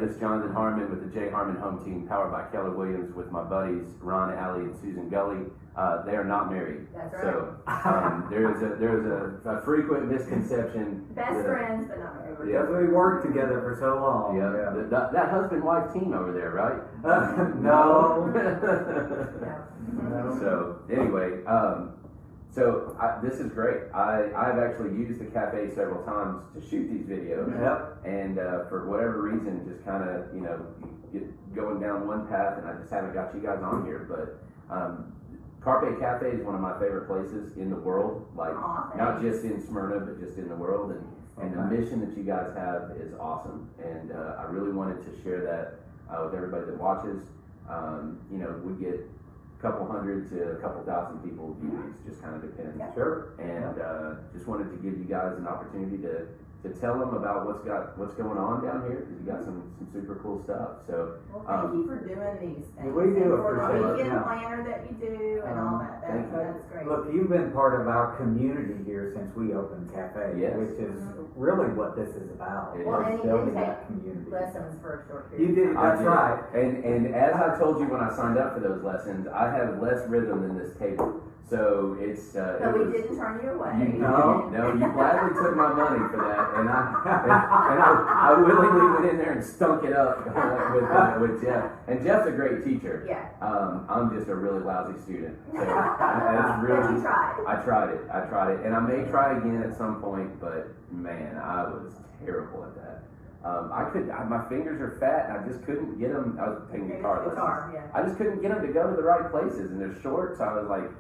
This is Jonathan Harmon with the J. Harmon Home Team, powered by Keller Williams, with my buddies Ron, Allie, and Susan Gulley. They are not married. That's right. So there is a frequent misconception. Best friends, but not married. Because we worked together for so long. Yeah. That husband-wife team over there, right? No. No. So anyway, this is great. I've actually used the cafe several times to shoot these videos. Yep. And for whatever reason, just kind of, get going down one path, and I just haven't got you guys on here. But Carpe Cafe is one of my favorite places in the world, like not just in Smyrna, but just in the world. And the mission that you guys have is awesome. And I really wanted to share that with everybody that watches. We get a couple hundred to a couple thousand people views, just kind of depends. Yeah. Sure. And just wanted to give you guys an opportunity to tell them about what's going on down here, because you got some super cool stuff. So Well, thank you for doing these things. We do and for the appreciate it. weekend planner that you do and all that. That's great. Look, you've been part of our community here since we opened Cafe, Yes. which is really what this is about. It Well, is and you building did that take community. lessons for a short You period. did, I that's did. right. And as I told you when I signed up for those lessons, I have less rhythm than this table. So it's So it we was, didn't turn you away. No. you gladly took my money for that, and I willingly went in there and stunk it up with Jeff. And Jeff's a great teacher. Yeah. I'm just a really lousy student. So But that's really. you tried. I tried it, and I may try again at some point. But man, I was terrible at that. My fingers are fat, and I just couldn't get them. I was taking guitar lessons. Yeah. I just couldn't get them to go to the right places, and they're short, so I was like,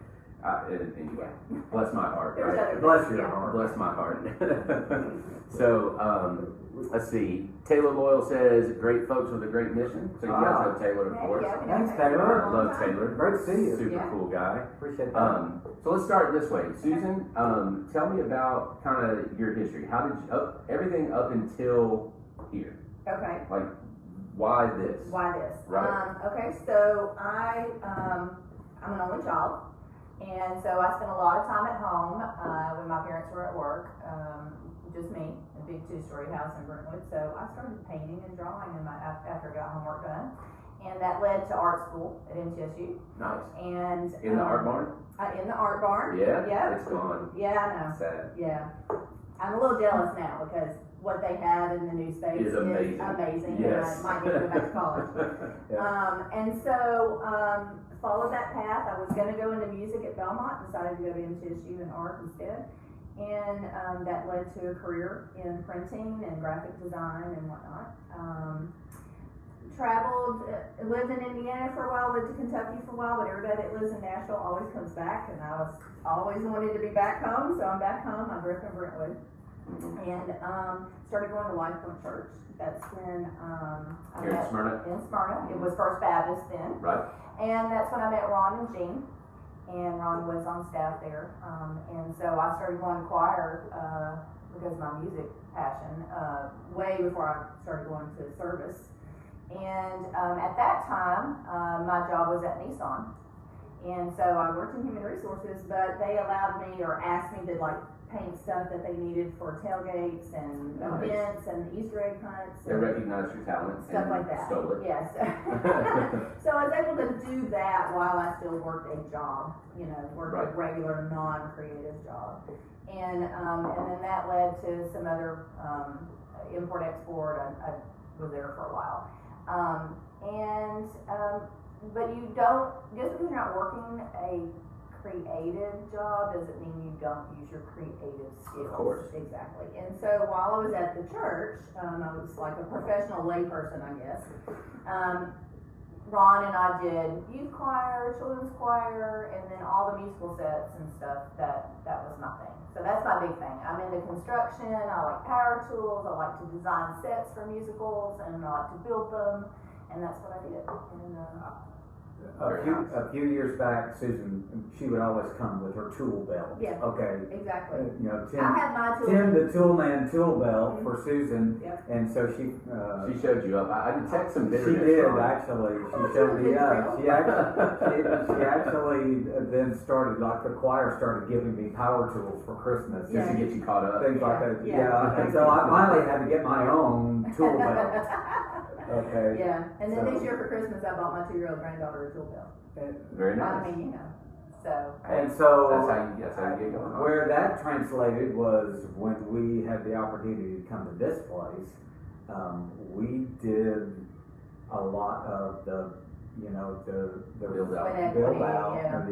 anyway, bless my heart, There's right? other Bless things, your yeah. heart. Bless my heart. So, let's see. Taylor Loyal says, great folks with a great mission. So you guys know Taylor, of course. Yeah, Thanks, yeah. Taylor. I love Taylor. Great to see you. Super Yeah. cool guy. Appreciate that. So let's start this way. Susan, tell me about kind of your history. How did you, everything up until here? Okay. Like, why this? Why this? Right. Okay, so I'm an only child, and so I spent a lot of time at home when my parents were at work, just me, a big two-story house in Brentwood. So I started painting and drawing after I got homework done, and that led to art school at MTSU. Nice. And In the art barn? in the art barn. Yeah. Yeah. It's gone. Yeah, I know. Sad. Yeah. I'm a little jealous now because what they had in the new space Is amazing. Yes. And I might need to go back to college. And so followed that path. I was going to go into music at Belmont, decided to go to MTSU in art instead. And that led to a career in printing and graphic design and whatnot. Traveled, lived in Indiana for a while, lived in Kentucky for a while, but everybody that lives in Nashville always comes back, and I was always wanted to be back home, so I'm back home. I grew up in Brentwood, and started going to Life Point Church. That's when I Here in met Smyrna? in Smyrna. It was First Baptist then, Right. and that's when I met Ron and Jean, and Ron was on staff there, and so I started going to choir because of my music passion way before I started going to service. And at that time, my job was at Nissan, and so I worked in human resources, but they allowed me or asked me to like paint stuff that they needed for tailgates and Nice. events and Easter egg hunts. They and recognized your talent stuff and like that. stole it. Yes. So I was able to do that while I still worked a job, worked Right. a regular non-creative job. And then that led to some other import-export. I was there for a while. But you don't, just because you're not working a creative job doesn't mean you don't use your creative skills. Of course. Exactly. And so while I was at the church, I was like a professional layperson, I guess. Ron and I did youth choir, children's choir, and then all the musical sets and stuff. That was my thing. So that's my big thing. I'm into construction. I like power tools. I like to design sets for musicals, and I like to build them. And that's what I did. And, A few years back, Susan, she would always come with her tool belt. Yeah. Okay. exactly. Tim, I had my tools. Tim the Toolman tool belt for Susan, Yep. and so she She showed you up. I detect some she bitterness. did from- actually. She showed me up. She actually then started, like the choir started giving me power tools for Christmas. Just to get you caught up. Things like that. Yeah. Yeah. And so I finally had to get my own tool belt. Okay. Yeah, and then So- this year for Christmas, I bought my 2-year-old granddaughter a tool belt. Very I nice. mean, so. And so That's how you get going on. where that translated was when we had the opportunity to come to this place. We did a lot of the Build out. Sweat build equity, out, yeah. and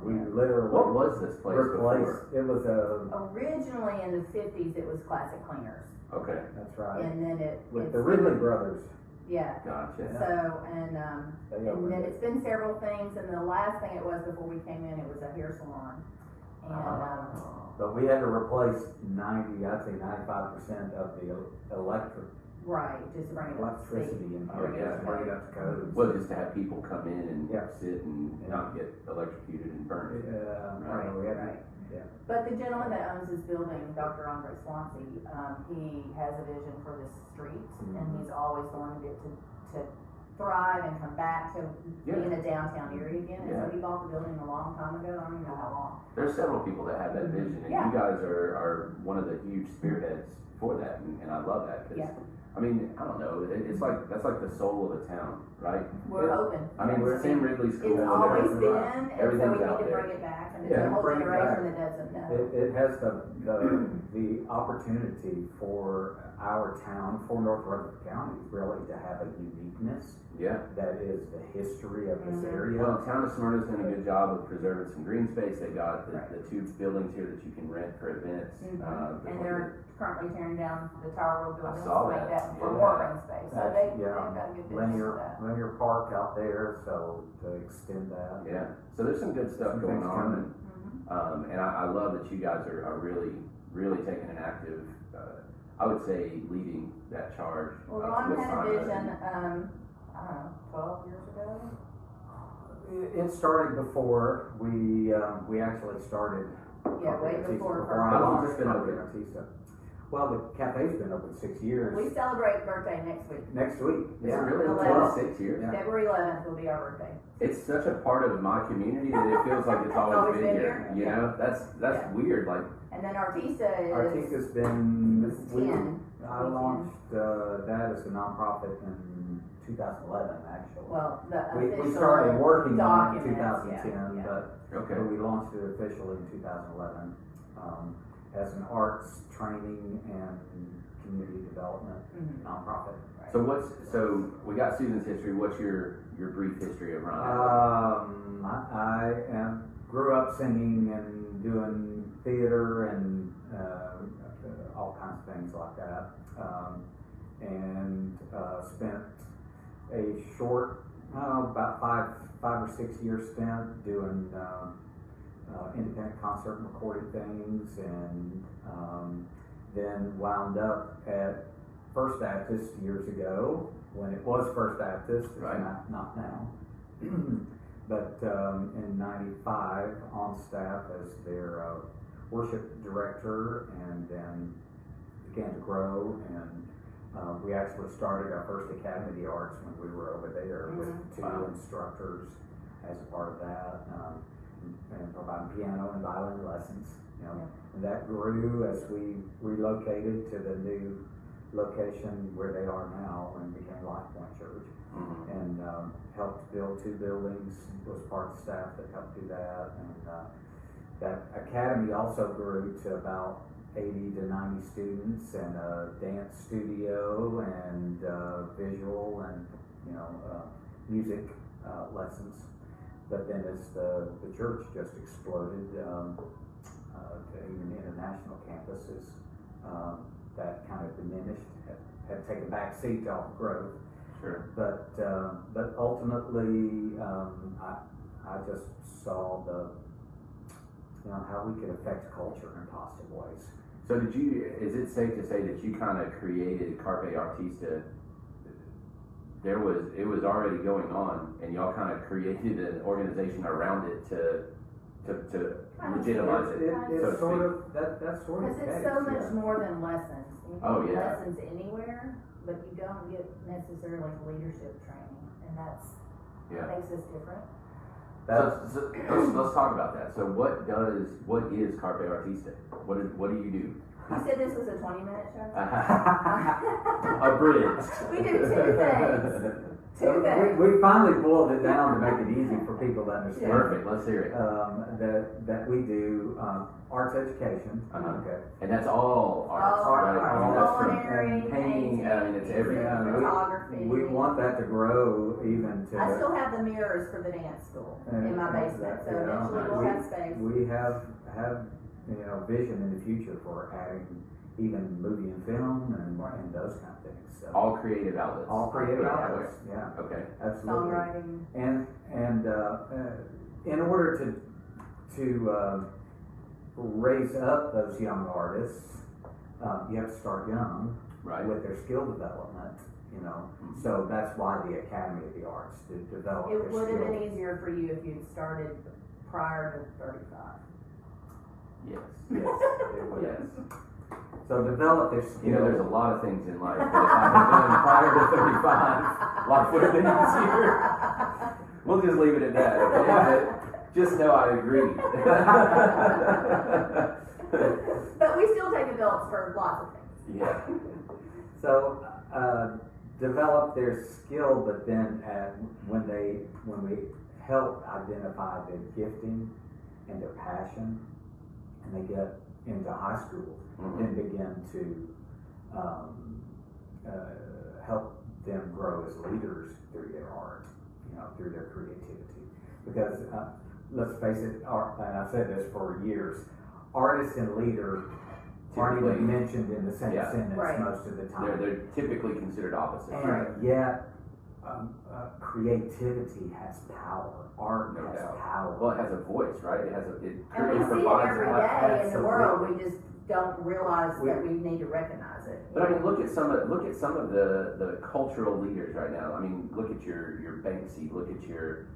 we Yeah. literally What was this place replaced. before? It was a Originally in the 50s, it was Classic Cleaners, Okay, that's right and then with it's the Ridley brothers. Yeah. gotcha. So They and opened then it. it's been several things, and the last thing it was before we came in, it was a hair salon, and But we had to replace 95% of the right, just to bring it up to speed. electricity in Oh, here, yeah. just bring it up to code. Well, just to have people come in and Yeah. sit and not get electrocuted and burned. Right, we had to, Right. yeah. But the gentleman that owns this building, Dr. Andre Swansea, he has a vision for this street, and he's always wanted it to thrive and come back to be in a downtown area again. And so he bought the building a long time ago. I don't even know how long. There's several people that have that vision, and Yeah. you guys are one of the huge spearheads for that, and I love that, because, Yeah. I mean, I don't know, it's like, that's like the soul of the town, right? We're Yeah. open. I mean, we're Sam Ridley School. It's and always everything. been, and so Everything's we out need to there. bring it back, and Yeah, there's a whole bring it generation back. that doesn't know. It has the opportunity for our town, for North Rutherford County, really to have a uniqueness Yeah. that is the history of this Mhm. area. Well, town of Smyrna's done a good job of preserving some green space. They got Right. the two buildings here that you can rent for events. And they're currently tearing down the Tower Road building saw to make that, that for yeah. more green space. So That's- they've yeah, got a good business for that. Linear park out there, so to extend that. Yeah, so there's some good stuff Some going things on, coming. and I love that you guys are really, really taking an active, I would say, leading that charge. Well, Ron with had a Simon. vision, I don't know, 12 years ago? It started before we actually started. Yeah, way Artista, before I How long launched has it been Carpe open? Artista. Well, the cafe's been open 6 years. We celebrate birthday next week. Next week. Is it Yeah. really Yeah. only 6 years? Yeah. February 11th will be our birthday. It's such a part of my community that it feels like it's always been here. You Yeah. know, that's Yeah. weird. Like, And then Artista is. Artista's been, It's 10. I launched that as a nonprofit in 2011, actually. Well, the We official started working on it in documents, 2010, yeah. but okay, we launched it officially in 2011 as an arts training and community development Mhm. nonprofit. so we got Susan's history. What's your brief history of Ron? I grew up singing and doing theater and all kinds of things like that, and spent a short, about five or 6 years spent doing independent concert and recorded things, and then wound up at First Baptist years ago, when it was First Baptist, it's Right. not now. But in '95, on staff as their worship director, and then began to grow, and we actually started our first Academy of the Arts when we were over there with two Wow. instructors as a part of that, and providing piano and violin lessons. And that grew as we relocated to the new location where they are now and became Life Point Church. Mhm. And helped build 2 buildings, was part of the staff that helped do that. And that academy also grew to about 80 to 90 students, and a dance studio, and visual and music lessons. But then as the church just exploded to even international campuses, that kind of diminished, had taken back seat to all the growth. Sure. But ultimately, I just saw how we could affect culture in positive ways. So is it safe to say that you kind of created Carpe Artista? It was already going on, and y'all kind of created an organization around it to legitimize it, so to It's sort speak. of that's sort of Because the it's case, so much yeah. more than lessons. You Oh, can get yeah. lessons anywhere, but you don't get necessarily leadership training, and that's Yeah. makes us different. So let's talk about that. So what is Carpe Artista? What do you do? You said this was a 20-minute show? Abridged. We do two things. Two things. We finally boiled it down to make it easy for people to understand. Perfect, let's hear it. That we do arts education. Okay. And that's all arts, All right? arts. I mean, that's Culinary, from painting, I mean, it's everything. Yeah, photography. we want that to grow even to. I still have the mirrors for the dance school in my basement, so eventually we'll have space. We have vision in the future for adding even movie and film and those kind of things. So. All creative outlets. All creative creative outlets. Yeah. Okay. Absolutely. Songwriting. And in order to raise up those young artists, you have to start young Right. with their skill development. Mm-hmm. So that's why the Academy of the Arts to develop. It their would have skill. been easier for you if you'd started prior to 35. Yes. Yes, it would. Yes. So develop their skill. You know, there's a lot of things in life that if I had done prior to 35, life would have been easier. We'll just leave it at that, okay? But just know I agree. But we still take adults for lots of things. Yeah. So develop their skill, but then when we help identify their gifting and their passion, and they get into high school, then begin to help them grow as leaders through their art, through their creativity. Because let's face it, and I've said this for years, artist and leader aren't even mentioned in the same sentence Right. most of the time. They're typically considered opposites. And yet, creativity has power. Art No has doubt. power. Well, it has a voice, right? It And we see it provides every a- day in the world, absolutely. we just don't realize that we need to recognize it. But I mean, look at some of the cultural leaders right now. I mean, look at your Banksy, look at your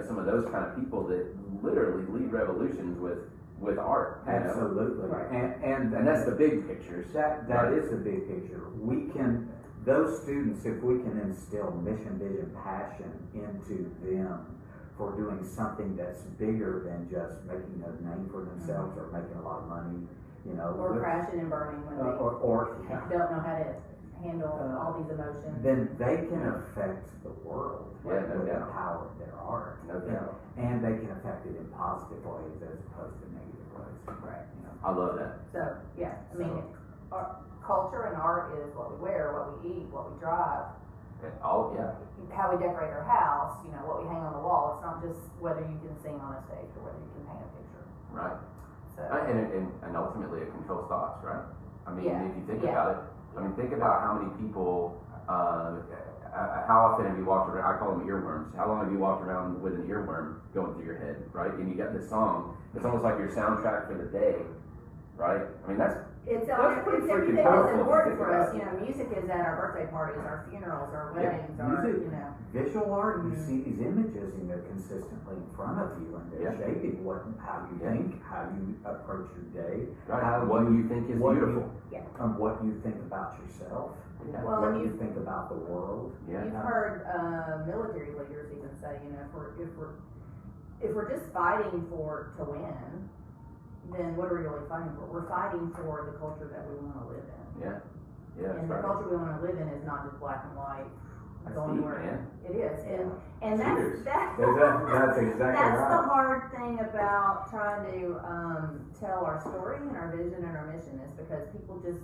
some of those kind of people that literally lead revolutions with art. Absolutely. Right. And that's the big pictures. That is the big picture. Those students, if we can instill mission, vision, passion into them for doing something that's bigger than just making a name for themselves or making a lot of money, Or crashing and burning when they don't know how to handle all these emotions. then they can affect the world Yeah, no with the doubt. power of their art. No doubt. And they can affect it in positive ways as opposed to negative ways. Right. I love that. So, yeah, I mean, culture and art is what we wear, what we eat, what we drive, How how we decorate our house, what we hang on the wall. It's not just whether you can sing on a stage or whether you can paint a picture. right. So, And ultimately it controls thoughts, right? I mean, Yeah. if you think Yeah. about it, I mean, think about how many people, how often have you walked around, I call them earworms, how long have you walked around with an earworm going through your head, right? And you got this song, it's almost like your soundtrack for the day, right? I mean, that's it's pretty freaking everything that's powerful if you important think for about us. it. Music is at our birthday parties, our funerals, our Yeah, weddings, music. our, Visual art, you see these images and they're consistently in front of you and they're Yeah. shaping how you Yeah. think, how you approach your day, right. how What you think is what you- beautiful. what you think about yourself, Yeah. Well, what and you think about the world. Yeah. You've heard military leaders even say, if we're just fighting to win, then what are we really fighting for? We're fighting for the culture that we want to live in. Yeah. Yeah, And that's the right. culture we want to live in is not just black and white. That's going deep, where man. it is, and Cheers. that's That's exactly that's right. the hard thing about trying to tell our story and our vision and our mission is because people just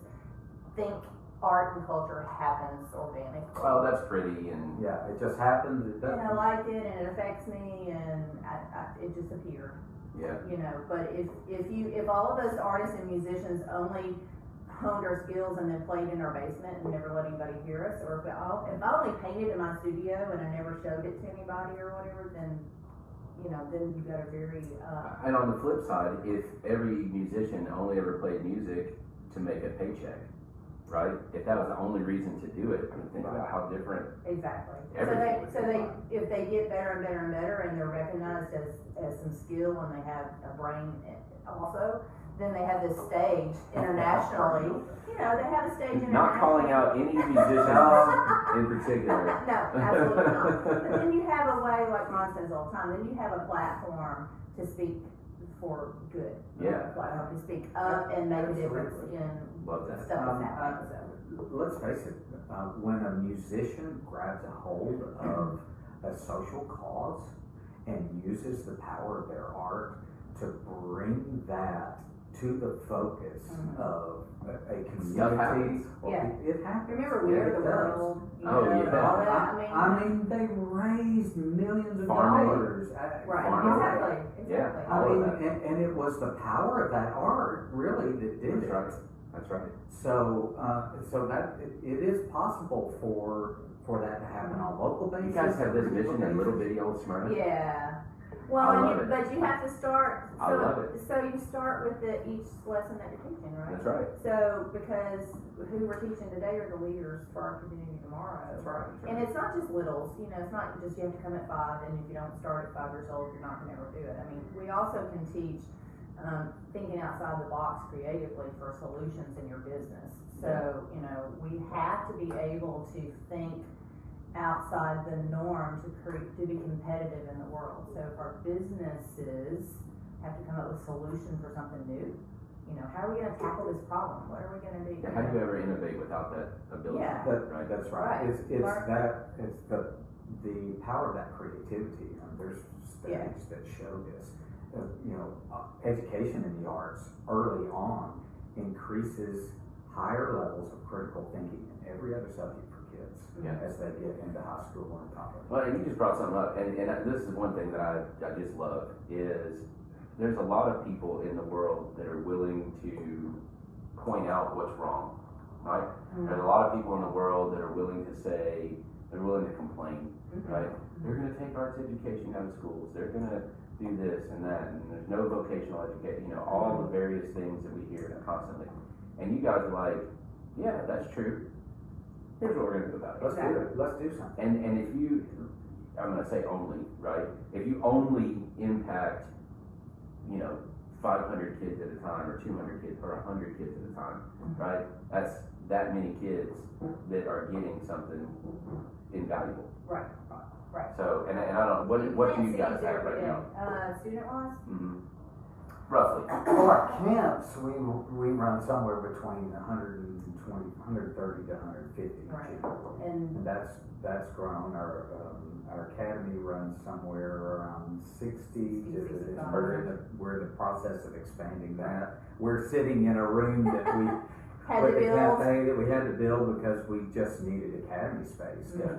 think art and culture happens organically. Well, that's pretty and Yeah, it just happens. It and doesn't. I like it and it affects me and it just appeared. yeah. But if all of us artists and musicians only honed our skills and then played in our basement and never let anybody hear us, or if I only painted in my studio and I never showed it to anybody or whatever, then then you've got a very And on the flip side, if every musician only ever played music to make a paycheck, right? If that was the only reason to do it, I mean, think about how different. exactly. Everything So would be they fine. if they get better and better and better and they're recognized as some skill and they have a brain also, then they have this stage internationally. They have a stage internationally. Not calling out any musicians in particular. No, absolutely not. But then you have a way, like Ron says all the time, then you have a platform to speak for good. Yeah. Like, to speak up and make a difference in Love that. stuff that's happening, so. Let's face it, when a musician grabs a hold of a social cause and uses the power of their art to bring that to the focus of a Stuff community. happens. Well, Yeah. it happens. Remember We Are the It does. World? You Oh, know, yeah. all that, I mean, they raised millions of Farm aid. dollars. Right, Farm aid. exactly, Yeah. exactly. I All of mean, that. and it was the power of that art really that did That's it. right. That's right. So, so that it is possible for that to happen on a local basis. You guys have this a vision regional in little basis. bitty old Smyrna? Yeah. I Well, love it. but you have to start, I love it. so you start with each lesson that you're teaching, right? That's right. So, because who we're teaching today are the leaders for our community tomorrow. That's right. That's And right. it's not just littles, you know, it's not just you have to come at 5, and if you don't start at 5 years old, you're not gonna ever do it. I mean, we also can teach, thinking outside the box creatively for solutions in your business. So, you know, we have to be able to think outside the norm to be competitive in the world. So if our businesses have to come up with solutions for something new, you know, how are we gonna tackle this problem? What are we gonna do? How do you ever innovate without that ability? Yeah. Right. That's Right. right. It's Learn. the power of that creativity. There's Yeah. studies that show this. Education in the arts early on increases higher levels of critical thinking in every other subject for kids Yeah. as they get into high school and college. Well, and you just brought something up, and this is one thing that I just love, is there's a lot of people in the world that are willing to point out what's wrong, right? There's a lot of people in the world that are willing to say, they're willing to complain, right? They're gonna take arts education out of schools, they're gonna do this and that, and there's no vocational education, you know, all the various things that we hear constantly. And you guys are like, yeah, that's true. Here's what we're gonna do about it. Let's do it. Let's do something. And if you, I'm gonna say only, right? If you only impact, you know, 500 kids at a time, or 200 kids, or 100 kids at a time, right? That's that many kids that are getting something invaluable. Right. So, and I don't, what do you guys have right now? Student wise? Roughly. For our camps, we run somewhere between 120, 130 to 150 Right. people. And And that's grown. Our academy runs somewhere around 60 to, 65. we're in the process of expanding that. We're sitting in a room that we had put to the build. cafe that we had to build because we just needed academy space, because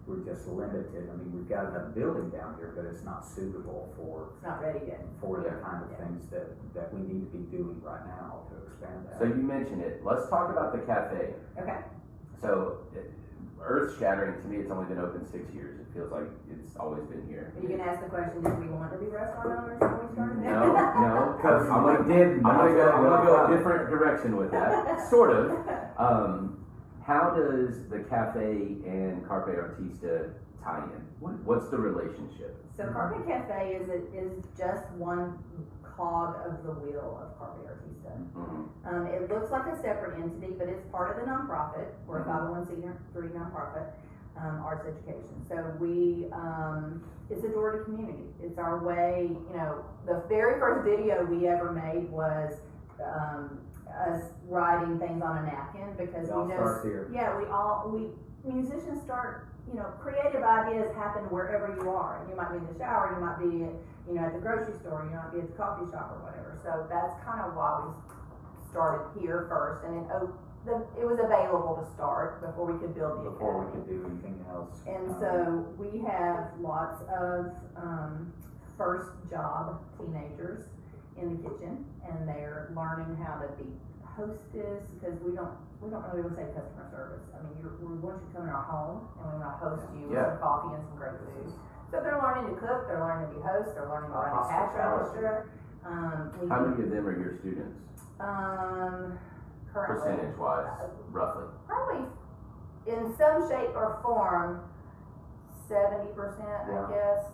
we're just limited. I mean, we've got enough building down here, but it's not suitable for It's not ready yet. the kind of things that we need to be doing right now to expand that. So you mentioned it. Let's talk about the cafe. Okay. So, earth shattering to me, it's only been open 6 years. It feels like it's always been here. Are you gonna ask the question, did we want to be restaurant owners when we started? No, Because I'm we gonna didn't. I'm gonna go a different direction with that, sort of. How does the cafe and Carpe Artista tie in? What's the relationship? So Carpe Cafe is just one cog of the wheel of Carpe Artista. It looks like a separate entity, but it's part of the nonprofit. We're a 501c3 nonprofit, arts education. So it's a door to community. It's our way, you know, the very first video we ever made was us writing things on a napkin, because It all we know, starts here. yeah, musicians start, you know, creative ideas happen wherever you are. You might be in the shower, you might be, you know, at the grocery store, you might be at the coffee shop or whatever. So that's kind of why we started here first, and it was available to start before we could build the Before we academy. could do anything else. And so we have lots of first job teenagers in the kitchen, and they're learning how to be hostess, because we don't really want to say customer service. I mean, we want you to come in our home, and we want to host you with some coffee and some great food. So they're learning to cook, they're learning to be hosts, they're learning to run a cash register. How many of them are your students? Currently, Percentage-wise, roughly. probably in some shape or form, 70%, Yeah. I guess.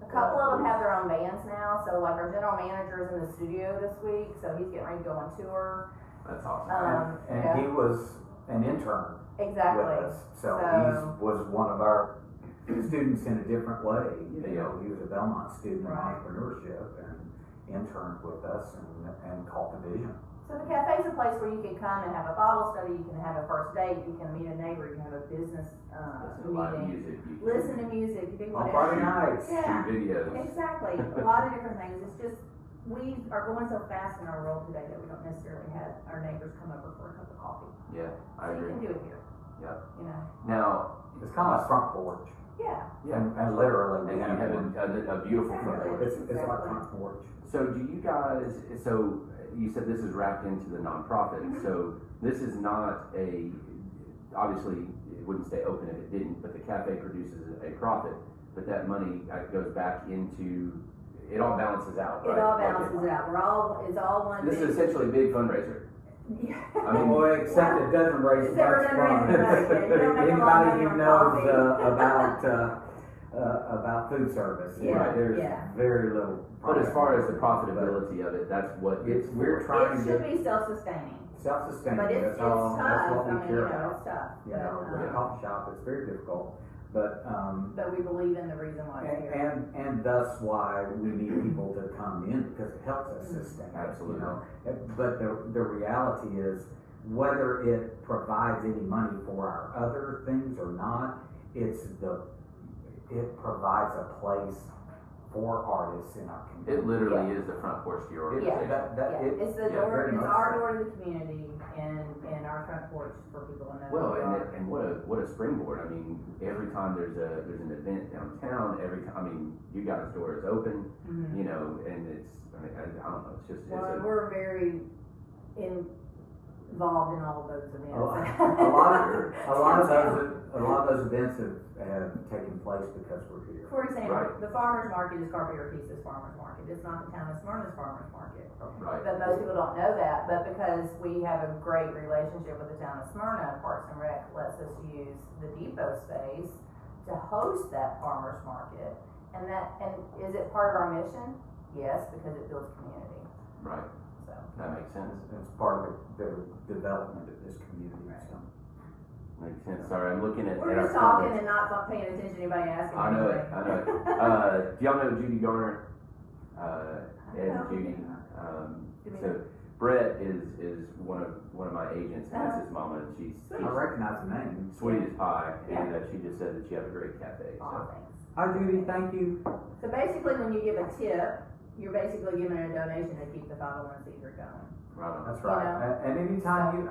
A couple of them have their own bands now, so like our general manager is in the studio this week, so he's getting ready to go on tour. That's awesome. And he was an intern Exactly. with us, so he was one of our students in a different way. You know, he was a Belmont student in Right. entrepreneurship, and interned with us and caught the vision. So the cafe's a place where you can come and have a Bible study, you can have a first date, you can meet a neighbor, you can have a business Listen to live meeting, music. You can listen to music, you do On whatever. Friday nights. Yeah, shoot videos. exactly. A lot of different things. It's just, we are going so fast in our world today that we don't necessarily have our neighbors come over for a cup of coffee. Yeah, I So you agree. can do it here. Yep. You know? Now, It's kind of like front porch. Yeah. And literally, and we you have have one. a beautiful front Exactly. porch. It's like front porch. So do you guys, so you said this is wrapped into the nonprofit, so this is not obviously it wouldn't stay open if it didn't, but the cafe produces a profit, but that money goes back into, it all balances out, right? It all Like balances out. It's all one This big. is essentially a big fundraiser. Yeah. I mean, Well, except it doesn't raise It's much never done raise funds. money, yeah. You don't make a lot of Anybody money who on knows about food service, Yeah, there's yeah. very little. but as far as the profit, profitability of it, that's what it's we're for. trying It to should get be self-sustaining, self-sustaining. but it's That's tough. all. That's what I we mean, care you know, about. it's tough. You know, with a coffee shop, it's very difficult. But But we believe in the reason why it's here. and thus why we need people to come in, because it helps us sustain. it, Absolutely. You know? But the reality is, whether it provides any money for our other things or not, it provides a place for artists in our community. It literally is the front porch to your Yeah. organization. It's the yeah, door, very it's much our so. door to the community and our front porch for people to know. Well, who we are. and what a springboard. I mean, every time there's an event downtown, every time, I mean, you guys' door is open, Mhm. you know, and it's, I mean, I don't know, it's just, Well, we're very involved in all of those events. A lot of those events have taken place because we're here. For example, Right. the farmer's market is Carpe Artista's farmer's market. It's not the town of Smyrna's farmer's market. right. But most people don't know that, but because we have a great relationship with the town of Smyrna, Parks and Rec lets us use the depot space to host that farmer's market. And is it part of our mission? Yes, because it builds community, Right, so. that makes sense. It's part of the development of this community, so. Makes sense. Sorry, I'm looking at We're our just talking comments. and not paying attention to anybody asking. I know it, anything. I know it. Do y'all know Judy Garner? Ed know. and Judy. Do we So know? Brett is one of my agents, and that's his mama, and she's I recognize the name. sweet as pie, and Yeah. she just said that you have a great cafe. Aw, So thanks. Hi Judy, thank you. So basically, when you give a tip, you're basically giving a donation to keep the 501c3 going. right on. That's right. You know? And anytime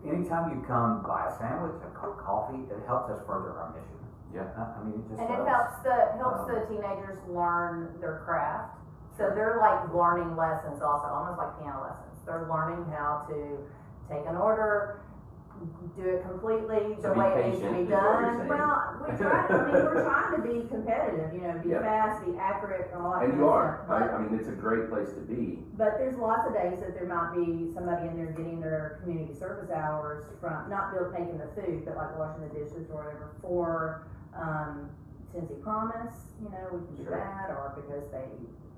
anytime you come buy a sandwich, a cup of coffee, it helps us further our mission. Yeah. I mean, it just And it does. helps the teenagers learn their craft. So they're like learning lessons also, almost like piano lessons. They're learning how to take an order, do it completely So the be way it needs to patient be is what you're done. saying. Well, we're trying to be competitive, you know, be Yeah. fast, be accurate, and all that. And kind you of are. stuff. I mean, it's a great place to be. But there's lots of days that there might be somebody in there getting their community service hours from, not making the food, but like washing the dishes or whatever, for, Tennessee Promise, you know, we can do Sure. that, or because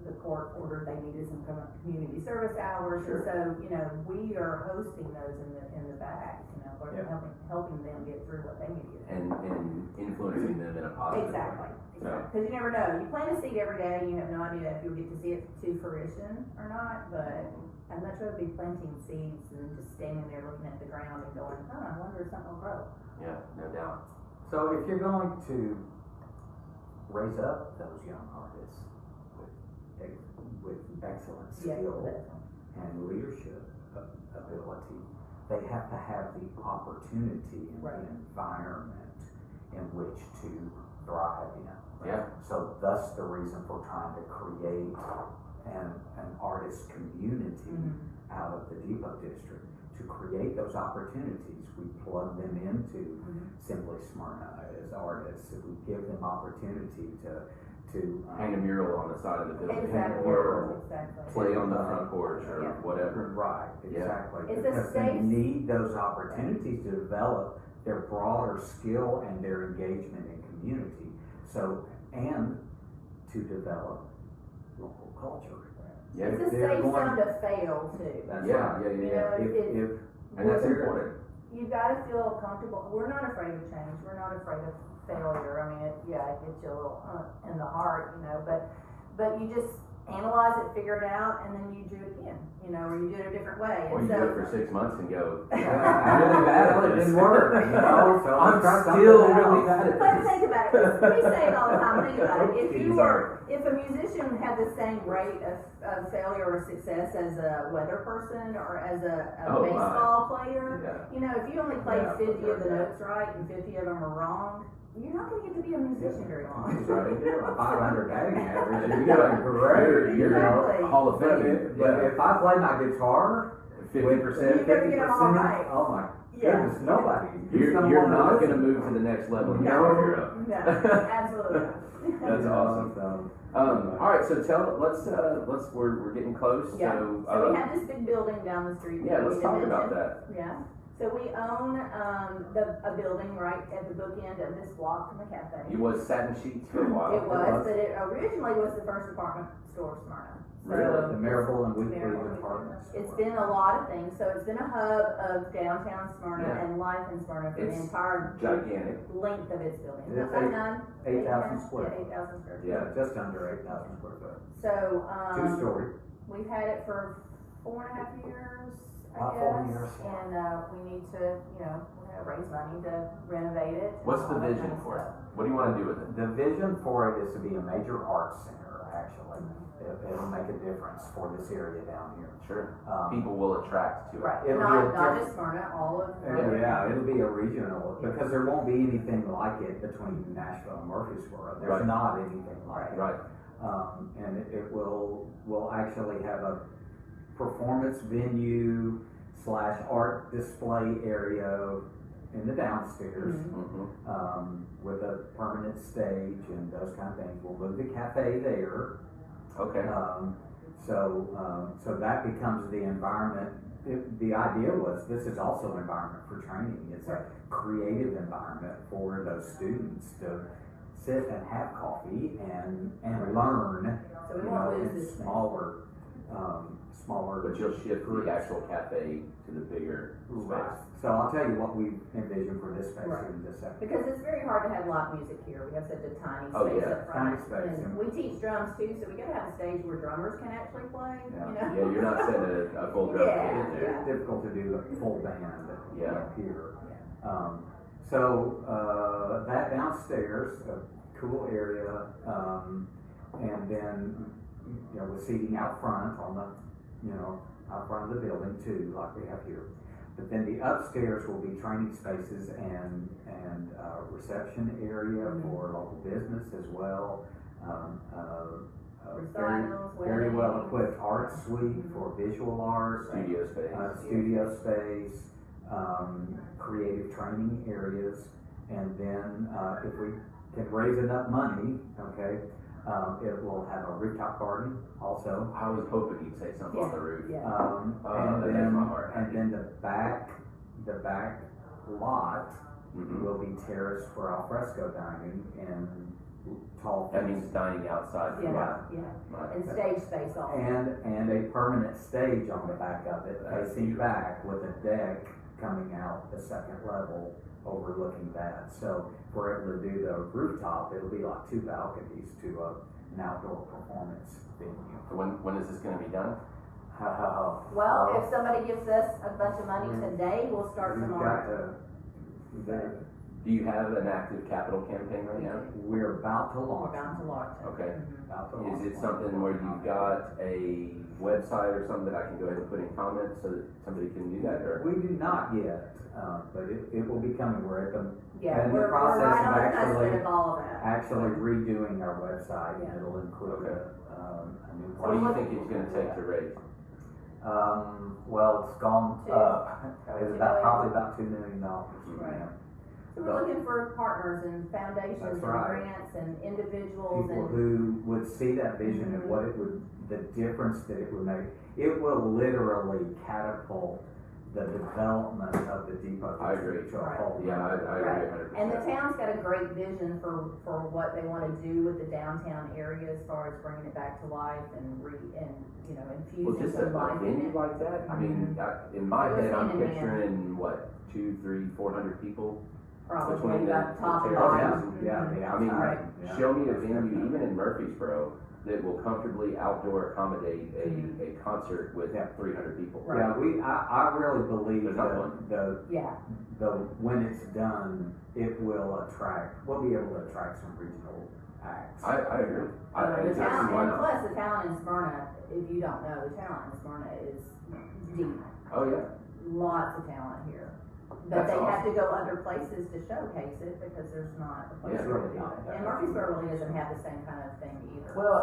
the court ordered they needed some community service hours, Sure. and so, you know, we are hosting those in the back, you know, we're Yeah. helping them get through what they need to get through. And influencing them in a positive Exactly, way. because you never know. You plant a seed every day, you have no idea if you'll get to see it to fruition or not, but I'd much rather be planting seeds than just standing there looking at the ground and going, oh, I wonder if something will grow. Yeah, no doubt. So if you're going to raise up those young artists with excellent Yeah, skill that's- and leadership ability, they have to have the opportunity and Right. the environment in which to thrive in. Yeah. So thus the reason for trying to create an artist community Mm-hmm. out of the Depot District. To create those opportunities, we plug them into Simply Smyrna as artists. We give them opportunity to Hang a mural on the side of the building. Exactly, Or exactly. play on the front porch or Yeah. whatever. Right, Yeah. exactly. It's a Because they safe- need those opportunities to develop their broader skill and their engagement in community. So, and to develop local culture. Yeah. It's a they're safe going- zone to fail too. That's Yeah, right. yeah, You yeah. know, If And that's we're- important. You've got to feel comfortable. We're not afraid of change. We're not afraid of failure. I mean, it gets you a little in the heart, you know. But you just analyze it, figure it out, and then you do it again, or you do it a different way. Or And you so, do it for 6 months and go, I'm really bad at it, it didn't work, so I'm try something still else. really bad at but this. think about it. We say it all the time. Think about it. Sorry. If a musician had the same rate of failure or success as a weather person or as a Oh, my. baseball player, Yeah. if you only played Yeah, 50 of the yeah. notes right and 50 of them are wrong, you're not going to get to be a musician very long. That's right. 500 batting average, You you got got great, you're Exactly. Hall of But Fame. if I play my guitar, 50%. You better get 'em all right. oh my Yeah. goodness, nobody. You're not going to move to the next level. No. You're up. No, absolutely not. That's awesome. All right, so let's we're getting close. Yeah. So, So we have this big building down the street. yeah, that let's we talk mentioned. about that. Yeah. So we own a building right at the bookend of this block from the cafe. It was Satin Sheets for a while. It was, but it originally was the first department store of Smyrna. So Really? The Marable and Weekly Marable. Department It's Store. been a lot of things. So it's been a hub of downtown Smyrna Yeah. and life in Smyrna for the It's entire gigantic. length of its building. It's About 8,000 square. Yeah, 8,000 square feet. Yeah. Just under 8,000 square foot. So, Two-story. we've had it for 4.5 years, I About guess. 4 years, yeah. And, we need to, we're gonna raise money to renovate it. and What's the all that vision kind of for it? stuff. What do you want to do with it? The vision for it is to be a major arts center, actually. It'll make a difference for this area down here. Sure. Um, People will attract to it. Right, It'll be a not different- just Smyrna, all of. Yeah, it'll be a regional, because there won't be anything like it between Nashville and Murfreesboro. There's Right. not anything like it. Right. And it will actually have a performance venue slash art display area in the downstairs. Mhm. With a permanent stage and those kind of things. We'll move the cafe there. Okay. So that becomes the environment. The idea was this is also an environment for training. It's a creative environment for those students to sit and have coffee and learn. So we won't lose in this space. smaller. But you'll shift the actual cafe to the bigger Right. space. So I'll tell you what we envision for this space Right. in just a second. Because it's very hard to have live music here. We have such a tiny Oh, space yeah. up front. Tiny space, And yeah. we teach drums too, so we gotta have a stage where drummers can actually play, Yeah, you're not setting a full drum Yeah, kit in there. It's difficult to do a full band Yeah. up here. So that downstairs, a cool area, and then, with seating out front on the, out front of the building too, like we have here. But then the upstairs will be training spaces and reception area for local business as well. Recitals, Very well weddings. equipped art suite for visual arts. Studio space. Studio space, creative training areas, and then, if we can raise enough money, okay, it will have a rooftop garden also. I was hoping you'd say something on the roof. Yeah. And that makes my heart happy. then the back lot Mhm. will be terraced for alfresco dining and tall That things. means dining outside. Yeah, yeah. Right. And stage space also. And a permanent stage on the back of it, That's facing beautiful. back with a deck coming out the second level overlooking that. So if we're able to do the rooftop, it'll be like 2 balconies to an outdoor performance venue. So when is this going to be done? Well, if somebody gives us a bunch of money today, we'll start We've tomorrow. Do you have an active capital campaign right now? We're about to We're launch. bound to launch it. Okay. Mhm. About to launch Is it one. something where you've got a website or something that I can go ahead and put in comments so that somebody can do that, or? We do not yet, but it will be coming. We're at the Yeah, in the we're process right of on the cusp actually of all of that. actually redoing our website, Yeah. and it'll include Okay. a new. What do you think it's going to take to raise? Well, it's gone Two. up. It's $2 about million. probably about $2 million. Right. Yeah. So we're looking for partners and foundations That's and right. grants and individuals People and. who would see that vision and what it would, the difference that it would make. It will literally catapult the development of the depot. I agree. To a whole Yeah, I nother agree Right. 100%. And the town's got a great vision for what they want to do with the downtown area as far as bringing it back to life and Well, infusing just some a life in venue it. like that, I mean, in my It was head, I'm hand in hand. picturing, what, 200, 300, 400 people? Probably between about the top and terraces bottom. and- Yeah, the I mean, outside. show me a venue, even in Murfreesboro, that will comfortably outdoor accommodate a concert with 300 people. Right. Yeah, I really believe There's not one. when it's done, we'll be able to attract some regional acts. I agree. The It's actually talent, why and not? plus the talent in Smyrna, if you don't know, the talent in Smyrna is deep. Oh yeah. Lots of talent here. But That's they have awesome. to go other places to showcase it because there's not a place Yeah. to do it. And Murfreesboro really doesn't have the same kind of thing either. Well,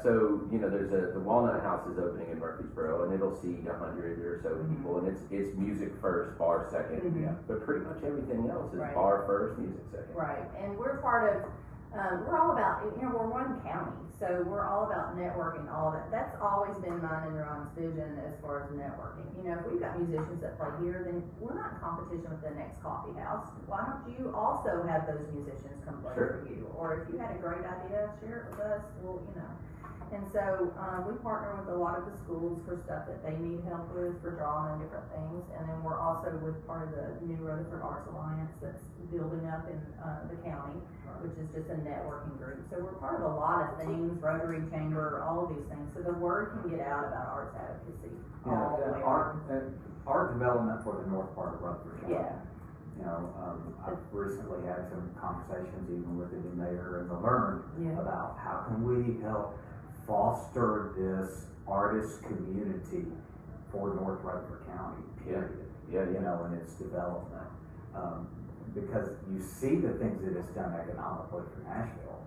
so there's the Walnut House is opening in Murfreesboro, and it'll seat 100 or so people, and it's music first, bar 2nd. Mhm. But pretty much everything else is Right. bar first, music second. Right, and we're part of, we're all about, we're one county, so we're all about networking, all of it. That's always been mine and Ron's vision as far as networking. If we've got musicians that play here, then we're not in competition with the next coffee house. Why don't you also have those musicians come play Sure. for you? Or if you had a great idea, share it with us, And so, we partner with a lot of the schools for stuff that they need help with, for drama and different things. And then we're also with part of the New Rutherford Arts Alliance that's building up in, the county, which is just a networking group. So we're part of a lot of things, Rotary Chamber, all of these things, so the word can get out about arts advocacy all the way around. Art development for the north part of Rutherford County. Yeah. I've recently had some conversations even with the new mayor and the Laverne about how can we help foster this artist community for North Rutherford County, period. Yeah. And its development. Because you see the things that it's done economically for Nashville.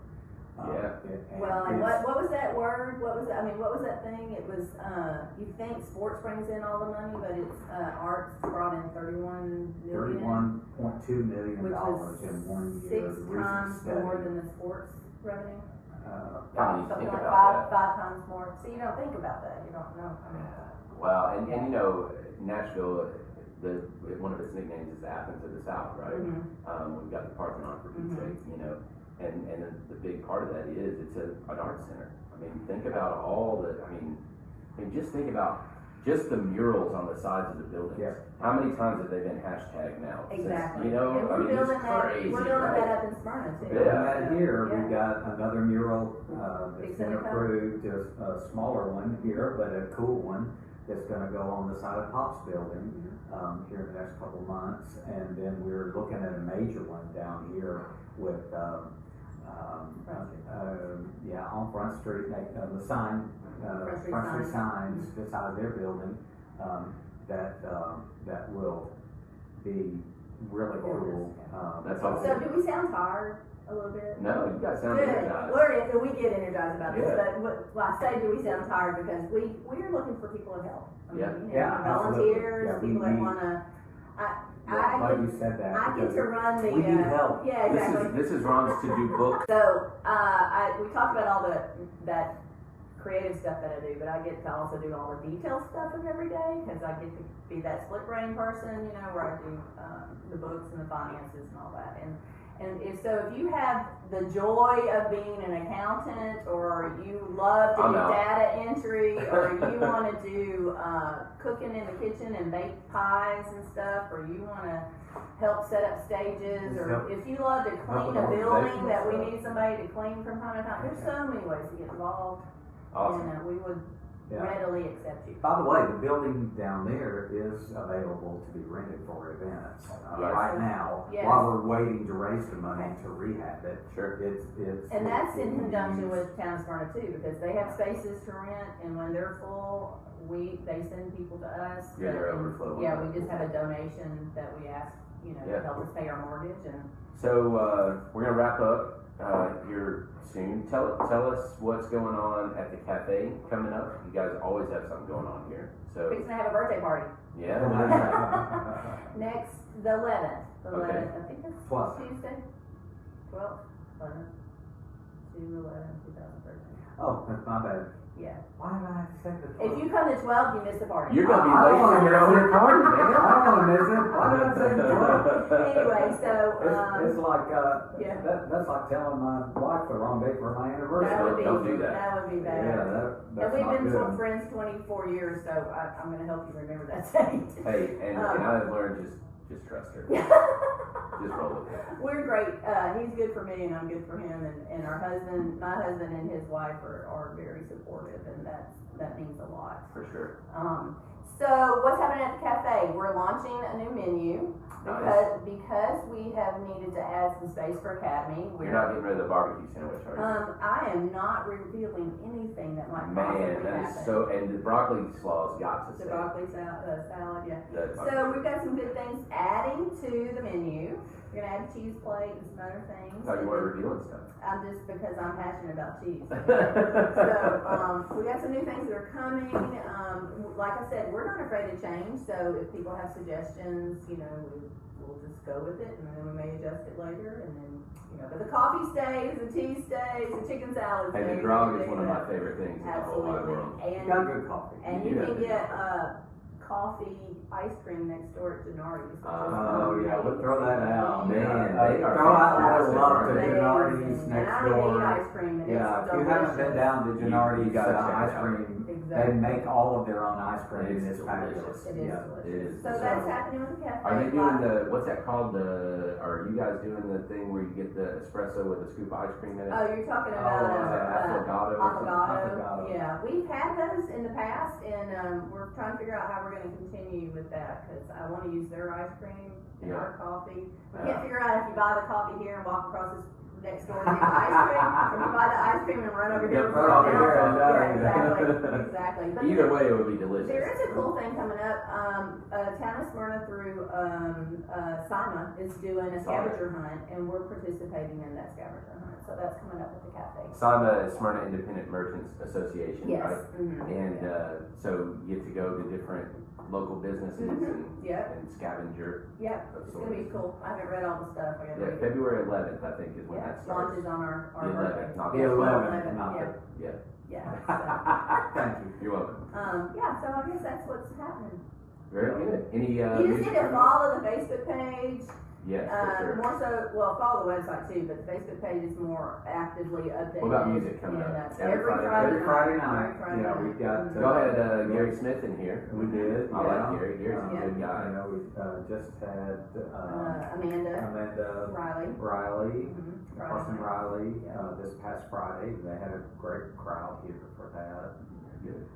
And what was that word? What was that thing? It was, you think sports brings in all the money, but it's, arts brought in $31 million. $31.2 million which was in 1 year. 6 times more than the sports revenue. Kind of Something think like about that. five times more. So you don't think about that. You don't know. Well, and Nashville, one of its nicknames is Athens of the South, right? We've got the Parthenon for Pete's sake, and the big part of that is it's an arts center. Think about just think about just the murals on the sides of the buildings. Yeah. How many times have they been hashtagged now? Exactly. And we're building it's that. crazy, We're building right? that up in Smyrna too. And here, Yeah. we've got another mural, that's It's been gonna come. approved, a smaller one here, but a cool one, that's gonna go on the side of Pop's building, here in the next couple months. And then we're looking at a major one down here with, on Front Street, the sign, Front Street Signs, beside their building, that will be really cool. That's awesome. So do we sound tired a little bit? No, you guys sound Good. energized. We get energized about this, Yeah. but I say do we sound tired because we're looking for people to help. Yeah, volunteers, absolutely. Yeah, we people that need- wanna. Like you said that. I get because to run the. we need help. Yeah, exactly. This is Ron's to-do book. So, we talked about all that creative stuff that I do, but I get to also do all the detail stuff of every day, because I get to be that split brain person, where I do, the books and the finances and all that. And if you have the joy of being an accountant, or you love to I'm do out. data entry, or you wanna do, cooking in the kitchen and bake pies and stuff, or you wanna help set up stages, or if you love to clean a building that we need somebody to clean from time to time, there's so many ways to get involved. Awesome. And we would Yeah. readily accept you. By the way, the building down there is available to be rented for events, Yes. right now, Yes. while we're waiting to raise the money to rehab it. Sure. And that's in conjunction used. with Town of Smyrna too, because they have spaces to rent, and when they're full, they send people to us. Yeah, they're overflowing. Yeah, we just have a donation that we ask, Yeah. to help us pay our mortgage, and So we're gonna wrap up here soon. Tell us what's going on at the cafe coming up. You guys always have something going on here. So fixing to have a birthday party yeah. next, the 11th. The Okay. 11th, I think it's 12th. Tuesday, 12th, 11th, 2/11/2013. Oh, that's my bad. Yeah. Why did I say the If you come to 12, you miss the party. You're gonna be I late don't for wanna your miss own it. party, man. I don't wanna miss it. Why did I say the 12th? Anyway, so, It's like, yeah. that's like telling my wife the wrong date for my anniversary. that would be, Don't do that. that would be bad. Yeah, And that's we've not been good. friends 24 years, so I'm gonna help you remember that date. Hey, and Um, I've learned just just trust her. Just roll with it. We're great. He's good for me and I'm good for him, and my husband and his wife are very supportive, and that means a lot. For sure. So what's happening at the cafe? We're launching a new menu because we have needed to add some space for Academy. You're not getting rid of the barbecue sandwich, are you? I am not revealing anything that might possibly Man, that happen. is so, and the broccoli slaw's got to The stay. broccoli salad, yeah. That's my So favorite. we've got some good things adding to the menu. We're gonna add a cheese plate and some other things. I thought you weren't revealing stuff. I'm just because I'm passionate about cheese. So we got some new things that are coming. Like I said, we're not afraid to change. So if people have suggestions, we'll just go with it, and then we may adjust it later. And then but the coffee stays, the tea stays, the chicken salad stays. And the grog is one of my favorite things in the whole wide Absolutely. world. You got good coffee. And you can get coffee ice cream next door at Denardi's. Oh, yeah, we'll throw that out. Man, Yeah, they are throw out a little fantastic, love aren't to they? Denardi's And next I don't door. eat ice cream, and Yeah, it's if you haven't been delicious. down to You Denardi's gotta check it ice out. cream, they Exactly. make all of their own ice cream, and It's it's fabulous. delicious. It is Yeah. delicious. It is. So that's happening with the cafe. Are they doing what's that called? Are you guys doing the thing where you get the espresso with a scoop of ice cream in it? Oh, you're talking Oh, about is it affogato or something? Affogato. Yeah, we've had those in the past, and we're trying to figure out how we're going to continue with that, because I want to use their ice cream and our coffee. We can't figure out if you buy the coffee here and walk across this next door and get the ice cream, or you buy the ice cream and run over here. Yeah, run over here and Yeah, exactly. But Either way, it would be delicious. there is a cool thing coming up. Town of Smyrna through SIMA is doing a scavenger hunt, and we're participating in that scavenger hunt. So that's coming up at the cafe. SIMA is Smyrna Independent Merchants Association, Yes. right? Mhm. And so you get to go to different local businesses Yep. and scavenger. Yep. It's gonna be cool. I haven't read all the stuff. I gotta Yeah, read it. February 11th, I think, is when Yeah, that starts. launches on our The 11th, birthday. not The the 11th, not yeah. the. Yeah, Yeah. Thank you. you're welcome. Yeah, so I guess that's what's happening. Very good. Any, You just music need to coming? follow the Facebook page. Yes, for sure. More so, well, follow the website too, but the Facebook page is more actively updated. What about music coming And, up? every Friday Every Friday night. night, Every Friday yeah, night. we've got. Y'all had Gary Smith in here. We did. I yeah. like Gary. Gary's a good guy. You know, we just had Amanda Amanda Riley. Riley, Mhm. Carson Riley, Yeah. this past Friday. They had a great crowd here for that. Good.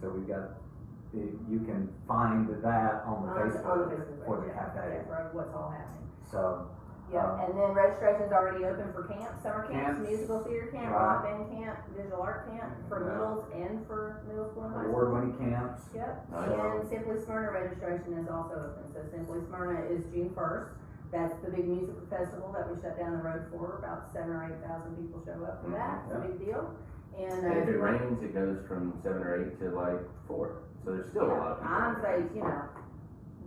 So we got, you can find that on the On the Facebook Facebook for the page, yeah. cafe. Yeah, for what's all happening. So, Yeah, and then registration's already open for camps, summer camps, Camps. musical theater camp, Right. rock band camp, visual art camp, for Yeah. middles and for middle school and high school. award-winning camps. Yep, Nice. and Simply Smyrna registration is also open, so Simply Smyrna is June 1st. That's the big musical festival that we shut down the road for, about 7,000 or 8,000 people show up for that, it's a big deal. And, And if it rains, it goes from 7 or 8 to like 4. So there's still a lot of people. I'm saying,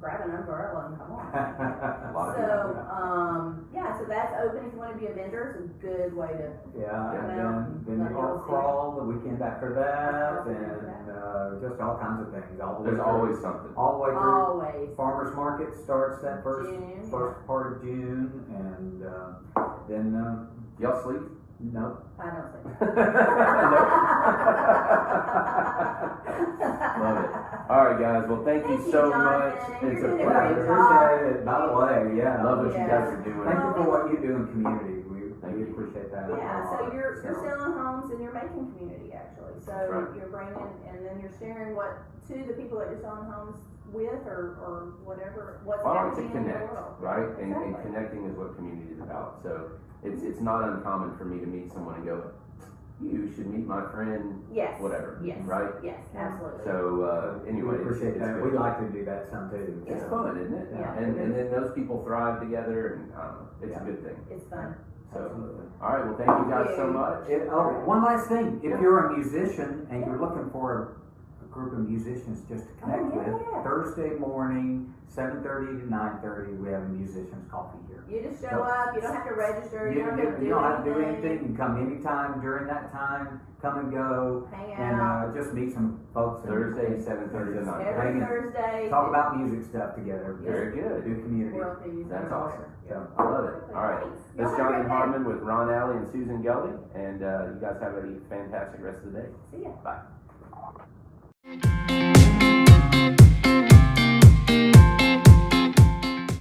grab an umbrella and come on. A lot of So, people. yeah, so that's open if you wanna be a vendor, it's a good way to, Yeah, Yeah. and then Let the me art see. crawl the weekend after that, Okay. and just all kinds of things. All the way There's through- always something. all the way through. always. Farmers market starts that June, first part of June, and then Y'all sleep? nope. I don't think. Love it. All right, guys. Well, thank you so much. Jonathan. It's You're a doing a Yeah, great pleasure. job. appreciate it. By the way, yeah. Love what you Yeah. guys are doing. Thank you for what you do in community. Thank We you. appreciate that. Yeah, so you're So- selling homes and you're making community actually. So That's right. you're bringing, and then you're sharing what to the people that you're selling homes with, or whatever, what's Well, I like to happening in the connect, world. right? And Exactly. connecting is what community is about. So it's not uncommon for me to meet someone and go, you should meet my friend, Yes. whatever, Yes. right? Yes, absolutely. So anyway, We appreciate it's that. good. We like to do that some too. It's so. fun, isn't it? Yeah. And then those people thrive together, and it's Yeah. a good thing. It's fun. So, Absolutely. all right. Well, thank you guys so Thank you. much. One last thing. If you're a musician and you're looking for a group of musicians just to connect yeah, with, yeah. Thursday morning, 7:30 to 9:30, we have a musician's coffee here. You just show up, you don't have to register, you don't have to You don't have to do anything. You can come anytime during that time, come and go, Hang and out. just meet some folks. and- Thursday, 7:30 to 9:30. Every hang in. Thursday. Talk about music stuff together. Very good. Do community. World peace. That's awesome. Yeah. I love it. All right. Thanks. This Y'all is have a Jonathan great day. Harmon with Ron Alley and Susan Gulley, and you guys have a fantastic rest of the day. See ya. Bye.